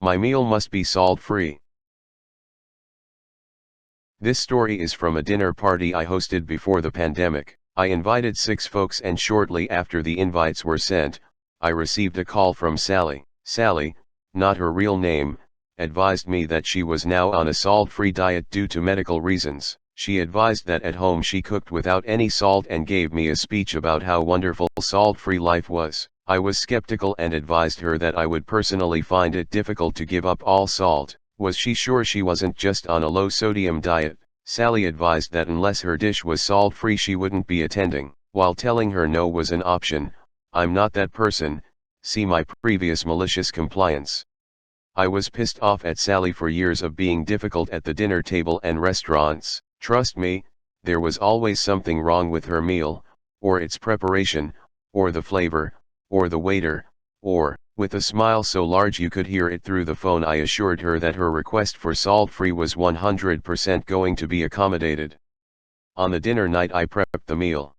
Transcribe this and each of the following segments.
My meal must be salt-free. This story is from a dinner party I hosted before the pandemic. I invited 6 folks and shortly after the invites were sent, I received a call from Sally. Sally, not her real name, advised me that she was now on a salt-free diet due to medical reasons. She advised that at home she cooked without any salt and gave me a speech about how wonderful salt-free life was. I was skeptical and advised her that I would personally find it difficult to give up all salt. Was she sure she wasn't just on a low-sodium diet? Sally advised that unless her dish was salt-free she wouldn't be attending. While telling her no was an option, I'm not that person, see my previous malicious compliance. I was pissed off at Sally for years of being difficult at the dinner table and restaurants. Trust me, there was always something wrong with her meal, or its preparation, or the flavor, or the waiter, or, with a smile so large you could hear it through the phone, I assured her that her request for salt-free was 100% going to be accommodated. On the dinner night I prepped the meal.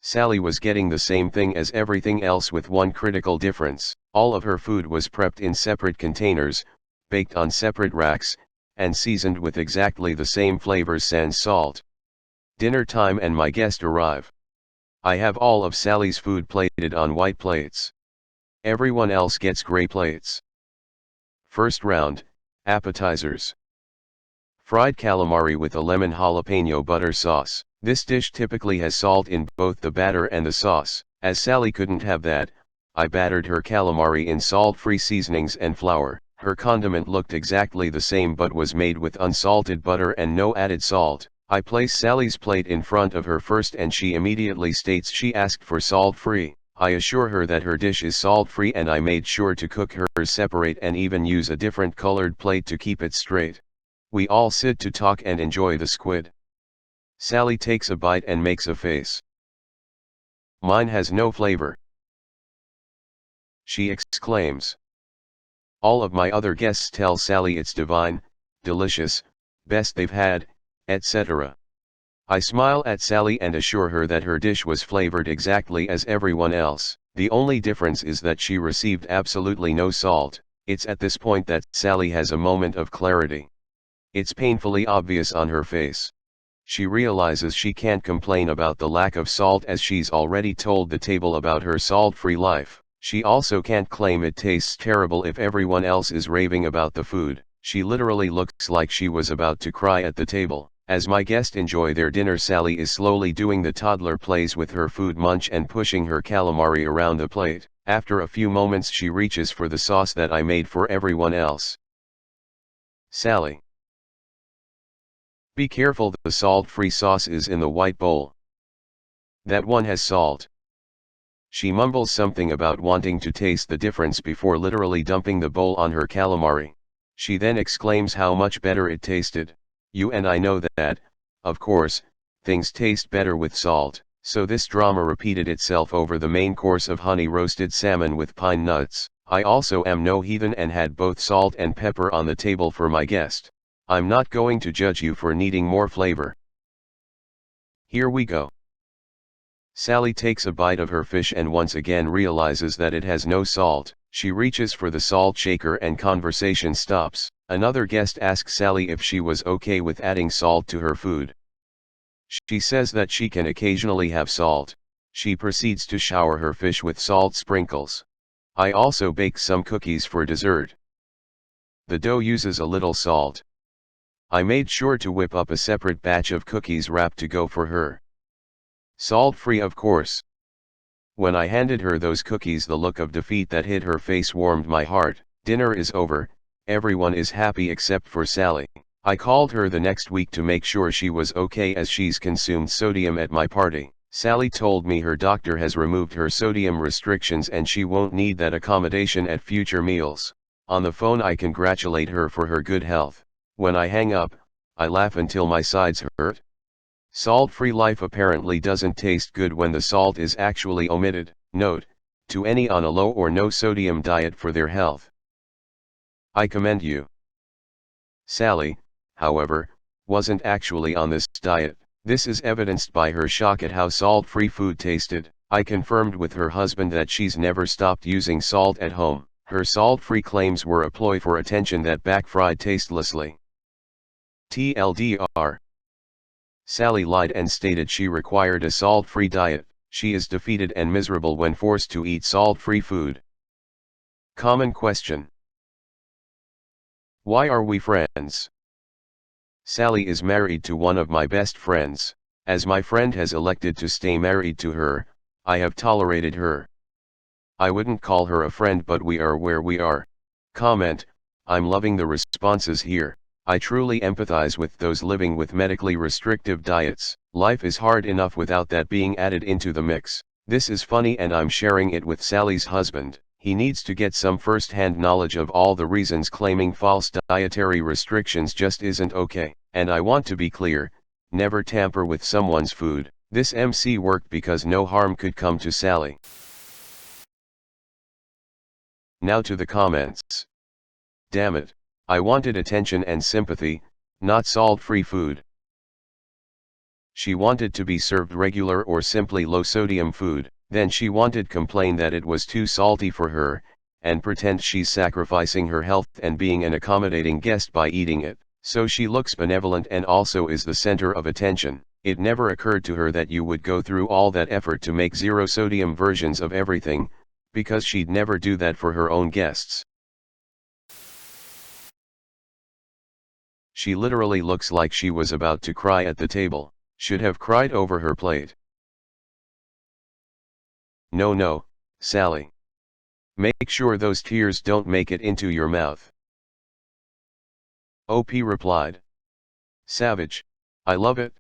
Sally was getting the same thing as everything else with one critical difference. All of her food was prepped in separate containers, baked on separate racks, and seasoned with exactly the same flavors sans salt. Dinner time and my guest arrive. I have all of Sally's food plated on white plates. Everyone else gets gray plates. First round, appetizers. Fried calamari with a lemon jalapeno butter sauce. This dish typically has salt in both the batter and the sauce. As Sally couldn't have that, I battered her calamari in salt-free seasonings and flour. Her condiment looked exactly the same but was made with unsalted butter and no added salt. I place Sally's plate in front of her first and she immediately states she asked for salt-free. I assure her that her dish is salt-free and I made sure to cook hers separate and even use a different colored plate to keep it straight. We all sit to talk and enjoy the squid. Sally takes a bite and makes a face. Mine has no flavor, she exclaims. All of my other guests tell Sally it's divine, delicious, best they've had, etc. I smile at Sally and assure her that her dish was flavored exactly as everyone else. The only difference is that she received absolutely no salt. It's at this point that Sally has a moment of clarity. It's painfully obvious on her face. She realizes she can't complain about the lack of salt as she's already told the table about her salt-free life. She also can't claim it tastes terrible if everyone else is raving about the food. She literally looks like she was about to cry at the table. As my guests enjoy their dinner, Sally is slowly doing the toddler plays with her food munch and pushing her calamari around the plate. After a few moments she reaches for the sauce that I made for everyone else. Sally, be careful, the salt-free sauce is in the white bowl. That one has salt. She mumbles something about wanting to taste the difference before literally dumping the bowl on her calamari. She then exclaims how much better it tasted. You and I know that, of course, things taste better with salt. So this drama repeated itself over the main course of honey roasted salmon with pine nuts. I also am no heathen and had both salt and pepper on the table for my guest. I'm not going to judge you for needing more flavor. Here we go. Sally takes a bite of her fish and once again realizes that it has no salt. She reaches for the salt shaker and conversation stops. Another guest asks Sally if she was okay with adding salt to her food. She says that she can occasionally have salt. She proceeds to shower her fish with salt sprinkles. I also bake some cookies for dessert. The dough uses a little salt. I made sure to whip up a separate batch of cookies wrapped to go for her. Salt-free, of course. When I handed her those cookies, the look of defeat that hit her face warmed my heart. Dinner is over, everyone is happy except for Sally. I called her the next week to make sure she was okay as she's consumed sodium at my party. Sally told me her doctor has removed her sodium restrictions and she won't need that accommodation at future meals. On the phone I congratulate her for her good health. When I hang up, I laugh until my sides hurt. Salt-free life apparently doesn't taste good when the salt is actually omitted. Note, to any on a low or no sodium diet for their health. I commend you. Sally, however, wasn't actually on this diet. This is evidenced by her shock at how salt-free food tasted. I confirmed with her husband that she's never stopped using salt at home. Her salt-free claims were a ploy for attention that backfired tastelessly. TLDR. Sally lied and stated she required a salt-free diet. She is defeated and miserable when forced to eat salt-free food. Common question. Why are we friends? Sally is married to one of my best friends. As my friend has elected to stay married to her, I have tolerated her. I wouldn't call her a friend, but we are where we are. Comment. I'm loving the responses here. I truly empathize with those living with medically restrictive diets. Life is hard enough without that being added into the mix. This is funny and I'm sharing it with Sally's husband. He needs to get some first-hand knowledge of all the reasons claiming false dietary restrictions just isn't okay. And I want to be clear, never tamper with someone's food. This MC worked because no harm could come to Sally. Now to the comments. Damn it. I wanted attention and sympathy, not salt-free food. She wanted to be served regular or simply low-sodium food. Then she wanted complain that it was too salty for her, and pretend she's sacrificing her health and being an accommodating guest by eating it. So she looks benevolent and also is the center of attention. It never occurred to her that you would go through all that effort to make zero-sodium versions of everything, because she'd never do that for her own guests. She literally looks like she was about to cry at the table. Should have cried over her plate. No, Sally. Make sure those tears don't make it into your mouth. OP replied. Savage. I love it.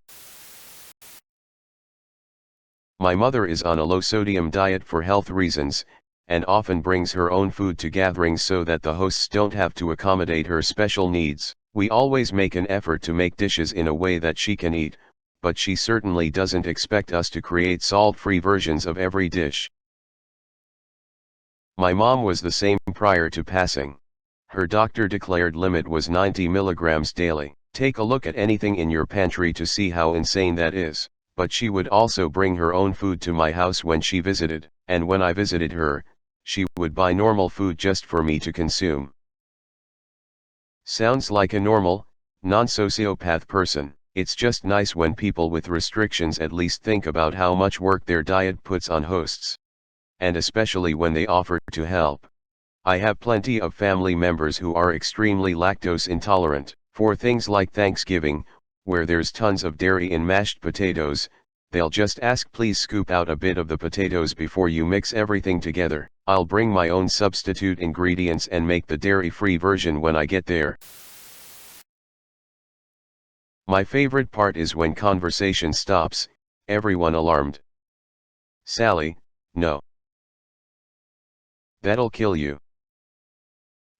My mother is on a low-sodium diet for health reasons, and often brings her own food to gatherings so that the hosts don't have to accommodate her special needs. We always make an effort to make dishes in a way that she can eat, but she certainly doesn't expect us to create salt-free versions of every dish. My mom was the same prior to passing. Her doctor declared limit was 90 milligrams daily. Take a look at anything in your pantry to see how insane that is. But she would also bring her own food to my house when she visited, and when I visited her, she would buy normal food just for me to consume. Sounds like a normal, non-sociopath person. It's just nice when people with restrictions at least think about how much work their diet puts on hosts. And especially when they offer to help. I have plenty of family members who are extremely lactose intolerant. For things like Thanksgiving, where there's tons of dairy in mashed potatoes, they'll just ask, please scoop out a bit of the potatoes before you mix everything together. I'll bring my own substitute ingredients and make the dairy-free version when I get there. My favorite part is when conversation stops, everyone alarmed. Sally, no. That'll kill you.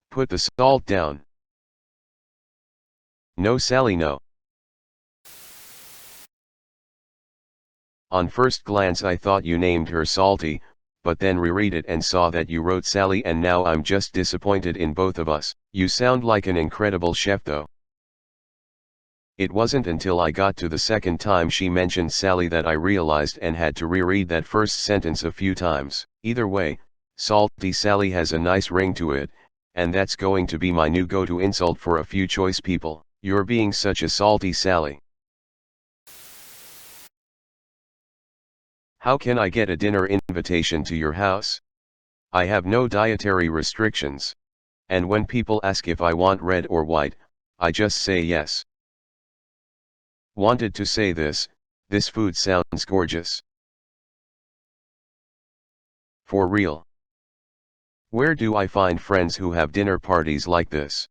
Put the salt down. No, Sally, no. On first glance I thought you named her Salty, but then reread it and saw that you wrote Sally, and now I'm just disappointed in both of us. You sound like an incredible chef though. It wasn't until I got to the second time she mentioned Sally that I realized and had to reread that first sentence a few times. Either way, Salty Sally has a nice ring to it, and that's going to be my new go-to insult for a few choice people. You're being such a salty Sally. How can I get a dinner invitation to your house? I have no dietary restrictions. And when people ask if I want red or white, I just say yes. Wanted to say this food sounds gorgeous. For real. Where do I find friends who have dinner parties like this?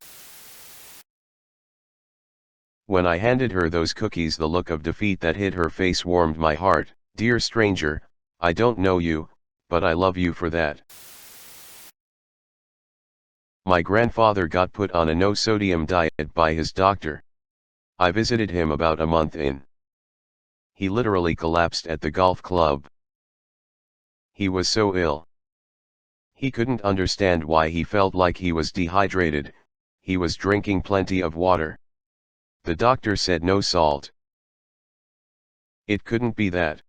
When I handed her those cookies, the look of defeat that hit her face warmed my heart. Dear stranger, I don't know you, but I love you for that. My grandfather got put on a no-sodium diet by his doctor. I visited him about a month in. He literally collapsed at the golf club. He was so ill. He couldn't understand why he felt like he was dehydrated. He was drinking plenty of water. The doctor said no salt. It couldn't be that.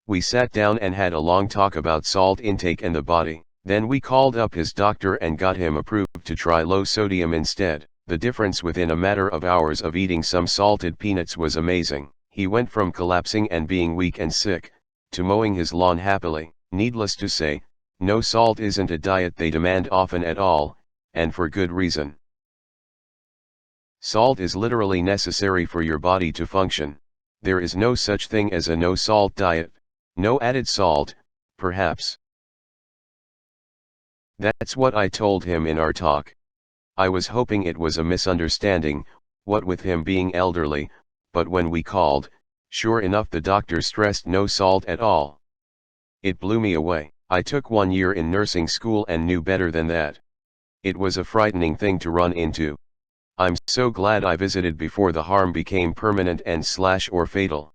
We sat down and had a long talk about salt intake and the body. Then we called up his doctor and got him approved to try low sodium instead. The difference within a matter of hours of eating some salted peanuts was amazing. He went from collapsing and being weak and sick, to mowing his lawn happily. Needless to say, no salt isn't a diet they demand often at all, and for good reason. Salt is literally necessary for your body to function. There is no such thing as a no-salt diet. No added salt, perhaps. That's what I told him in our talk. I was hoping it was a misunderstanding, what with him being elderly, but when we called, sure enough the doctor stressed no salt at all. It blew me away. I took 1 year in nursing school and knew better than that. It was a frightening thing to run into. I'm so glad I visited before the harm became permanent and/or fatal.